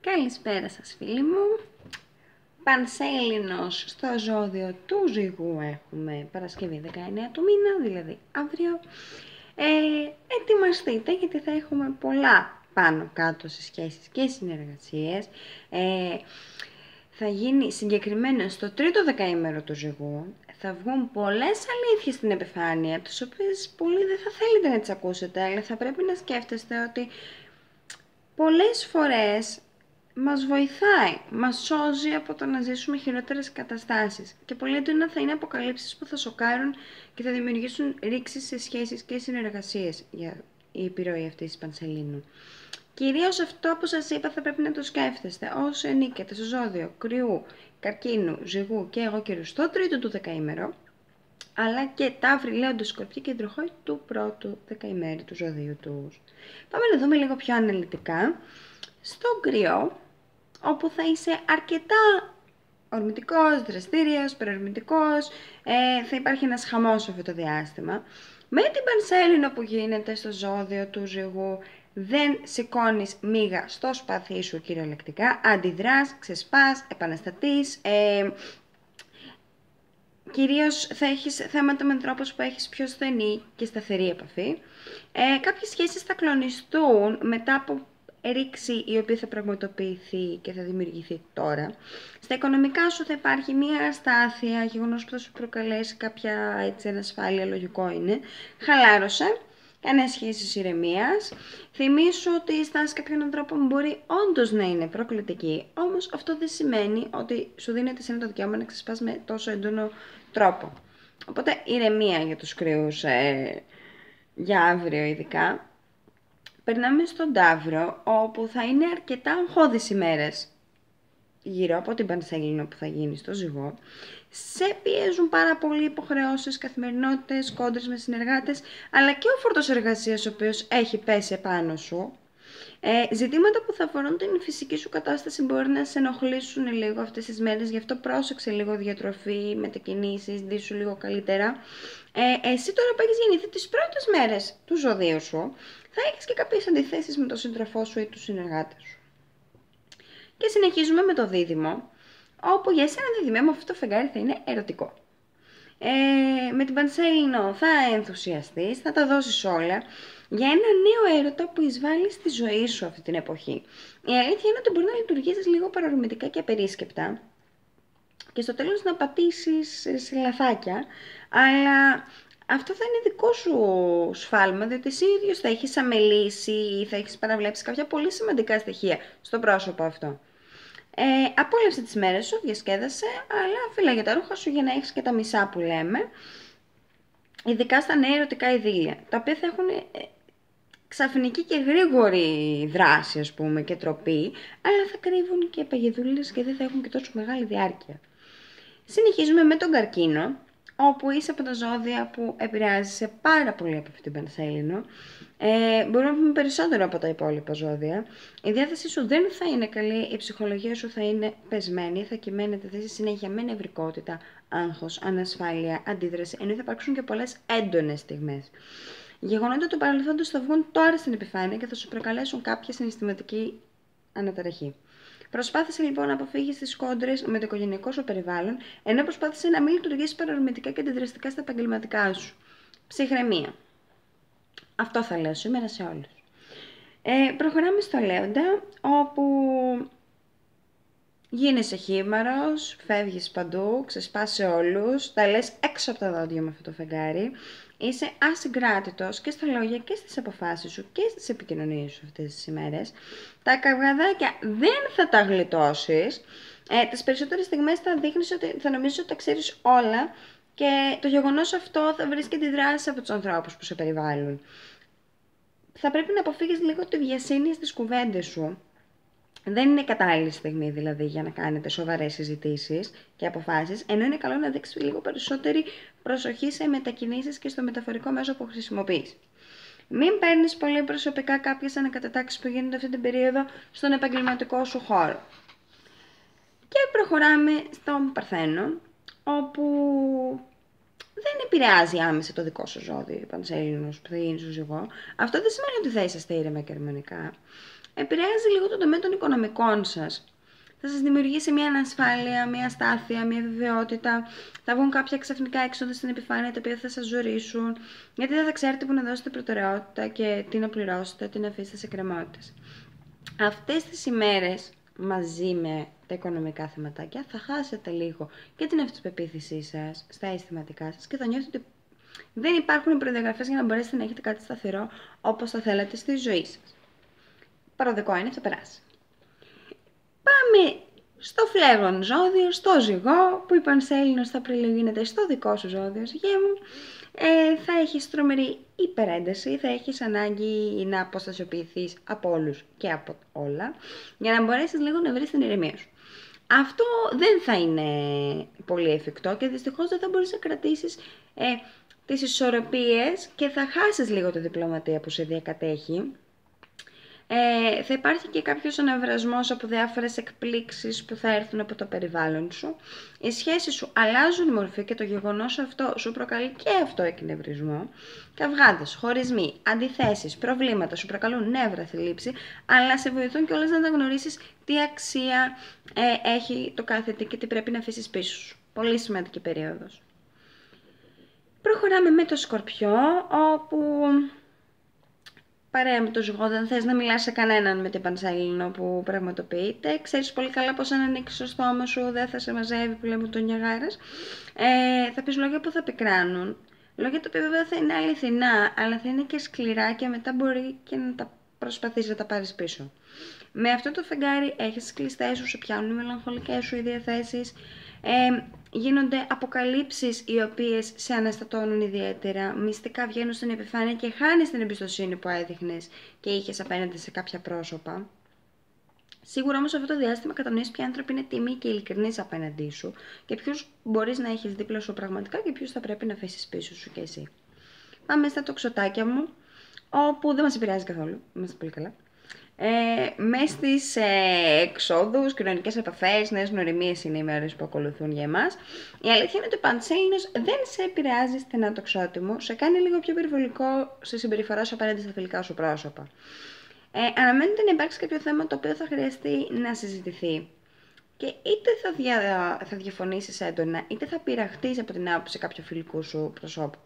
Καλησπέρα σας φίλοι μου. Πανσέλινος στο ζώδιο του Ζυγού έχουμε Παρασκευή 19 του μήνα, δηλαδή αύριο. Ετοιμαστείτε γιατί θα έχουμε πολλά πάνω κάτω σε σχέσεις και συνεργασίες. Θα γίνει συγκεκριμένα στο τρίτο δεκαήμερο του Ζυγού. Θα βγουν πολλές αλήθειες στην επιφάνεια, τις οποίες πολλοί δεν θα θέλετε να τις ακούσετε, αλλά θα πρέπει να σκέφτεστε ότι πολλές φορές μας βοηθάει, μας σώζει από το να ζήσουμε χειρότερες καταστάσεις και πολύ έντονα θα είναι αποκαλύψεις που θα σοκάρουν και θα δημιουργήσουν ρήξεις σε σχέσεις και συνεργασίες για η επιρροή αυτής της Πανσελίνου. Κυρίως αυτό που σας είπα θα πρέπει να το σκέφτεστε όσοι ανήκετε στο ζώδιο Κρυού, Καρκίνου, Ζυγού και εγώ καιρού στο τρίτο του δεκαήμερο, αλλά και Ταύρη, Λέοντο, Σκορπιό και Υδροχόη του πρώτου δεκαημέρου του ζωδίου τους. Πάμε να δούμε λίγο πιο αναλυτικά στον Κρυό, όπου θα είσαι αρκετά ορμητικός, δραστήριος, προορμητικός, θα υπάρχει ένας χαμός αυτό το διάστημα. Με την Πανσέλινο που γίνεται στο ζώδιο του Ζυγού, δεν σηκώνεις μύγα στο σπαθί σου κυριολεκτικά, αντιδράς, ξεσπάς, επαναστατείς, κυρίως θα έχεις θέματα με τρόπους που έχεις πιο στενή και σταθερή επαφή. Κάποιες σχέσεις θα κλονιστούν μετά από ρήξη η οποία θα πραγματοποιηθεί και θα δημιουργηθεί τώρα. Στα οικονομικά σου θα υπάρχει μια αστάθεια, γεγονός που θα σου προκαλέσει κάποια ανασφάλεια, λογικό είναι. Χαλάρωσε, κάνε σχέσεις ηρεμίας. Θυμήσου ότι η στάση κάποιων ανθρώπων μπορεί όντως να είναι προκλητική, όμως αυτό δεν σημαίνει ότι σου δίνεται σε ένα το δικαίωμα να ξεσπάς με τόσο έντονο τρόπο. Οπότε ηρεμία για τους Κρυούς για αύριο ειδικά. Περνάμε στον Ταύρο, όπου θα είναι αρκετά αγχώδεις ημέρες γύρω από την Πανσέλινο που θα γίνει στο Ζυγό. Σε πιέζουν πάρα πολλοί υποχρεώσεις, καθημερινότητες, κόντρες με συνεργάτες, αλλά και ο φόρτος εργασίας ο οποίος έχει πέσει επάνω σου. Ζητήματα που θα αφορούν την φυσική σου κατάσταση μπορεί να σε ενοχλήσουν λίγο αυτές τις μέρες, γι' αυτό πρόσεξε λίγο διατροφή, μετακινήσεις, ντύσου λίγο καλύτερα. Εσύ τώρα που έχεις γεννηθεί τις πρώτες μέρες του ζωδίου σου, θα έχεις και κάποιες αντιθέσεις με τον σύντροφό σου ή τους συνεργάτες σου. Και συνεχίζουμε με το Δίδυμο, όπου για εσένα Δίδυμε με αυτό το φεγγάρι θα είναι ερωτικό. Με την Πανσέλινο θα ενθουσιαστείς, θα τα δώσεις όλα για ένα νέο έρωτα που εισβάλλει στη ζωή σου αυτή την εποχή. Η αλήθεια είναι ότι μπορεί να λειτουργήσεις λίγο παρορμητικά και απερίσκεπτα και στο τέλος να πατήσεις σε λαθάκια, αλλά αυτό θα είναι δικό σου σφάλμα, διότι εσύ ίδιος θα έχεις αμελήσει ή θα έχεις παραβλέψει κάποια πολύ σημαντικά στοιχεία στο πρόσωπο αυτό. Απόλαυσε τις μέρες σου, διασκέδασε, αλλά φύλαγε τα ρούχα σου για να έχεις και τα μισά που λέμε, ειδικά στα νέα ερωτικά ειδήλια, τα οποία θα έχουν ξαφνική και γρήγορη δράση, ας πούμε, και τροπή, αλλά θα κρύβουν και παγιδούλες και δεν θα έχουν και τόσο μεγάλη διάρκεια. Συνεχίζουμε με τον Καρκίνο, όπου είσαι από τα ζώδια που επηρεάζεσαι πάρα πολύ από αυτή την Πανσέλινο. Μπορούμε να πούμε περισσότερο από τα υπόλοιπα ζώδια. Η διάθεσή σου δεν θα είναι καλή, η ψυχολογία σου θα είναι πεσμένη, θα κυμαίνεται θέση συνέχεια με νευρικότητα, άγχος, ανασφάλεια, αντίδραση, ενώ θα υπάρξουν και πολλές έντονες στιγμές. Γεγονότα του παρελθόντος θα βγουν τώρα στην επιφάνεια και θα σου προκαλέσουν κάποια συναισθηματική αναταραχή. Προσπάθησε λοιπόν να αποφύγεις τις κόντρες με το οικογενειακό σου περιβάλλον, ενώ προσπάθησε να μην λειτουργήσεις παρορμητικά και αντιδραστικά στα επαγγελματικά σου. Ψυχραιμία. Αυτό θα λέω σήμερα σε όλους. Προχωράμε στο Λέοντα, όπου γίνεσαι χήμαρος, φεύγεις παντού, ξεσπάς σε όλους, τα λες έξω από τα δόντια με αυτό το φεγγάρι. Είσαι ασυγκράτητος και στα λόγια και στις αποφάσεις σου και στις επικοινωνίες σου αυτές τις ημέρες. Τα καυγαδάκια δεν θα τα γλιτώσεις. Τις περισσότερες στιγμές θα νομίζεις ότι τα ξέρεις όλα και το γεγονός αυτό θα βρεις και τη δράση από τους ανθρώπους που σε περιβάλλουν. Θα πρέπει να αποφύγεις λίγο τη βιασύνη στις κουβέντες σου. Δεν είναι κατάλληλη στιγμή δηλαδή για να κάνετε σοβαρές συζητήσεις και αποφάσεις, ενώ είναι καλό να δείξεις λίγο περισσότερη προσοχή σε μετακινήσεις και στο μεταφορικό μέσο που χρησιμοποιείς. Μην παίρνεις πολύ προσωπικά κάποιες ανακατατάξεις που γίνονται αυτή την περίοδο στον επαγγελματικό σου χώρο. Και προχωράμε στον Παρθένο, όπου δεν επηρεάζει άμεσα το δικό σου ζώδιο, η Πανσέλινος που θα γίνει στο Ζυγό. Αυτό δεν σημαίνει ότι θα είσαστε ήρεμα και αρμονικά. επηρεάζει λίγο το τομέα των οικονομικών σας. Θα σας δημιουργήσει μια ανασφάλεια, μια αστάθεια, μια βεβαιότητα. Θα βγουν κάποια ξαφνικά έξοδα στην επιφάνεια τα οποία θα σας ζορίσουν, γιατί δεν θα ξέρετε που να δώσετε προτεραιότητα και τι να πληρώσετε, τι να αφήσετε σε κρεμότητες. Αυτές τις ημέρες, μαζί με τα οικονομικά θεματάκια, θα χάσετε λίγο και την αυτοπεποίθησή σας στα αισθηματικά σας και θα νιώθετε ότι δεν υπάρχουν προδιαγραφές για να μπορέσετε να έχετε κάτι σταθερό όπως θα θέλατε στη ζωή σας. Παροδικό είναι, θα περάσει. Πάμε στο φλέγον ζώδιο, στο ζυγό, που η Πανσέλινος θα προλογίνεται στο δικό σου ζώδιο, ζυγέ μου. Θα έχεις τρομερή υπερένταση, θα έχεις ανάγκη να αποστασιοποιηθείς από όλους και από όλα, για να μπορέσεις λίγο να βρεις την ηρεμία σου. Αυτό δεν θα είναι πολύ εφικτό και δυστυχώς δεν θα μπορείς να κρατήσεις τις ισορροπίες και θα χάσεις λίγο τη διπλωματία που σε διακατέχει. Θα υπάρχει και κάποιος αναβρασμός από διάφορες εκπλήξεις που θα έρθουν από το περιβάλλον σου. Οι σχέσεις σου αλλάζουν μορφή και το γεγονός αυτό σου προκαλεί και αυτό εκνευρισμό. Καυγάδες, χωρισμοί, αντιθέσεις, προβλήματα σου προκαλούν νεύρα, θλίψη, αλλά σε βοηθούν κιόλας να αναγνωρίσεις τι αξία έχει το κάθε τι και τι πρέπει να αφήσεις πίσω σου. Πολύ σημαντική περίοδος. Προχωράμε με το Σκορπιό, όπου παρέα με το ζυγό, δεν θες να μιλάς σε κανέναν με την Πανσέλινο που πραγματοποιείται. Ξέρεις πολύ καλά πως αν ανοίξεις το στόμα σου δεν θα σε μαζεύει, που λέμε τον Νιαγάρας. Θα πεις λόγια που θα πικράνουν. Λόγια τα οποία βέβαια θα είναι αληθινά, αλλά θα είναι και σκληρά και μετά μπορεί και να τα προσπαθείς να τα πάρεις πίσω. Με αυτό το φεγγάρι έχεις τις κλειστές σου, σε πιάνουν οι μελαγχολικές σου οι διαθέσεις. Γίνονται αποκαλύψεις οι οποίες σε αναστατώνουν ιδιαίτερα, μυστικά βγαίνουν στην επιφάνεια και χάνεις την εμπιστοσύνη που έδειχνες και είχες απέναντι σε κάποια πρόσωπα. Σίγουρα όμως αυτό το διάστημα κατανοείς ποια άνθρωποι είναι τίμοι και ειλικρινείς απέναντί σου και ποιους μπορείς να έχεις δίπλα σου πραγματικά και ποιους θα πρέπει να αφήσεις πίσω σου και εσύ. Πάμε στα τοξοτάκια μου, όπου δεν μας επηρεάζει καθόλου, είμαστε πολύ καλά. Μες στις εξόδους, κοινωνικές επαφές, νέες γνωριμίες είναι οι μέρες που ακολουθούν για εμάς. Η αλήθεια είναι ότι ο Πανσέλινος δεν σε επηρεάζει στενά τοξότιμο, σε κάνει λίγο πιο περιβολικό σε συμπεριφορά σου απέναντι στα φιλικά σου πρόσωπα. Αναμένεται να υπάρξει κάποιο θέμα το οποίο θα χρειαστεί να συζητηθεί. Και είτε θα διαφωνήσεις έντονα, είτε θα πειραχτείς από την άποψη κάποιου φιλικού σου προσώπου.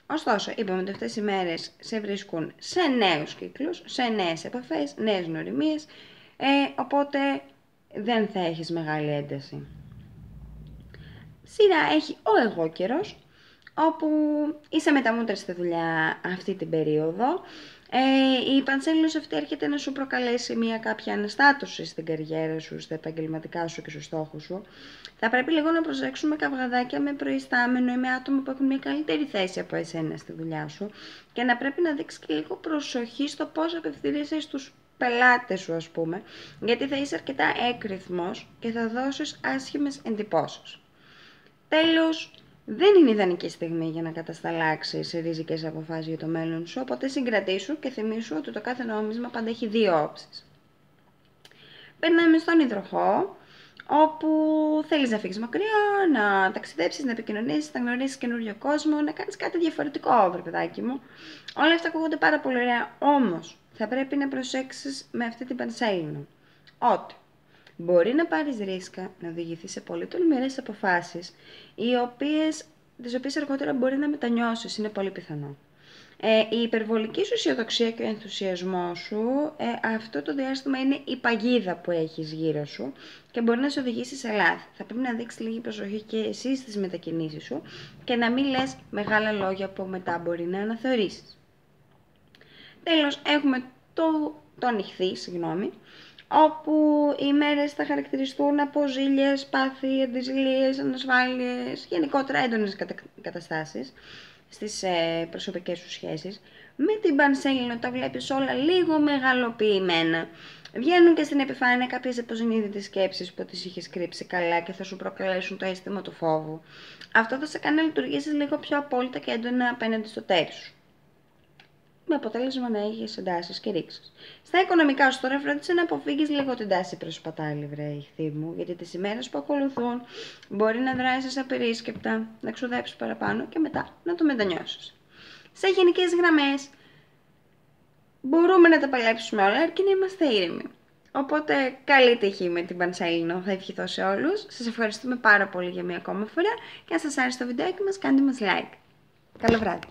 Ωστόσο, είπαμε ότι αυτές οι μέρες σε βρίσκουν σε νέους κύκλους, σε νέες επαφές, νέες γνωριμίες, οπότε δεν θα έχεις μεγάλη ένταση. Σειρά έχει ο εγώ καιρός, όπου είσαι μεταμούτρες στη δουλειά αυτή την περίοδο. Η Πανσέλινος αυτή έρχεται να σου προκαλέσει μια κάποια αναστάτωση στην καριέρα σου, στα επαγγελματικά σου και στους στόχους σου. Θα πρέπει λίγο να προσέξουμε καυγαδάκια με προϊστάμενο ή με άτομα που έχουν μια καλύτερη θέση από εσένα στη δουλειά σου και να πρέπει να δείξεις και λίγο προσοχή στο πώς απευθύνεσαι στους πελάτες σου, ας πούμε, γιατί θα είσαι αρκετά έκρηθμος και θα δώσεις άσχημες εντυπώσεις. Τέλος, δεν είναι ιδανική στιγμή για να κατασταλάξεις ριζικές αποφάσεις για το μέλλον σου, οπότε συγκρατήσου και θυμήσου ότι το κάθε νόμισμα πάντα έχει δύο όψεις. Περνάμε στον υδροχό, όπου θέλεις να φύγεις μακριά, να ταξιδέψεις, να επικοινωνήσεις, να γνωρίσεις καινούριο κόσμο, να κάνεις κάτι διαφορετικό, βρε παιδάκι μου. Όλα αυτά ακούγονται πάρα πολύ ωραία, όμως θα πρέπει να προσέξεις με αυτή την Πανσέλινο ότι μπορεί να πάρεις ρίσκα, να οδηγηθείς σε πολύ τολμηρές αποφάσεις, τις οποίες αργότερα μπορεί να μετανιώσεις, είναι πολύ πιθανό. Η υπερβολική σου αισιοδοξία και ο ενθουσιασμός σου, αυτό το διάστημα είναι η παγίδα που έχεις γύρω σου και μπορεί να σε οδηγήσει σε λάθη. Θα πρέπει να δείξεις λίγη προσοχή και εσύ στις μετακινήσεις σου και να μην λες μεγάλα λόγια που μετά μπορεί να αναθεωρήσεις. Τέλος, έχουμε τον Ιχθύ, όπου οι μέρες θα χαρακτηριστούν από ζήλιες, πάθη, αντιζηλίες, ανασφάλειες, γενικότερα έντονες καταστάσεις στις προσωπικές σου σχέσεις. Με την Πανσέλινο τα βλέπεις όλα λίγο μεγαλοποιημένα. Βγαίνουν και στην επιφάνεια κάποιες υποσυνείδητες σκέψεις που τις είχες κρύψει καλά και θα σου προκαλέσουν το αίσθημα του φόβου. Αυτό θα σε κάνει να λειτουργήσεις λίγο πιο απόλυτα και έντονα απέναντι στο τέρι σου, με αποτέλεσμα να έχεις εντάσεις και ρήξεις. Στα οικονομικά σου τώρα φρόντισε να αποφύγεις λίγο την τάση προς πατάλη, βρε Ιχθύ μου, γιατί τις ημέρες που ακολουθούν μπορεί να δράσεις απερίσκεπτα, να ξοδέψεις παραπάνω και μετά να το μετανιώσεις. Σε γενικές γραμμές, μπορούμε να τα παλέψουμε όλα, αρκεί να είμαστε ήρεμοι. Οπότε, καλή τύχη με την Πανσέλινο, θα ευχηθώ σε όλους. Σας ευχαριστούμε πάρα πολύ για μία ακόμα φορά και αν σας άρεσε το βιντεάκι μας, κάντε μας like. Καλό βράδυ.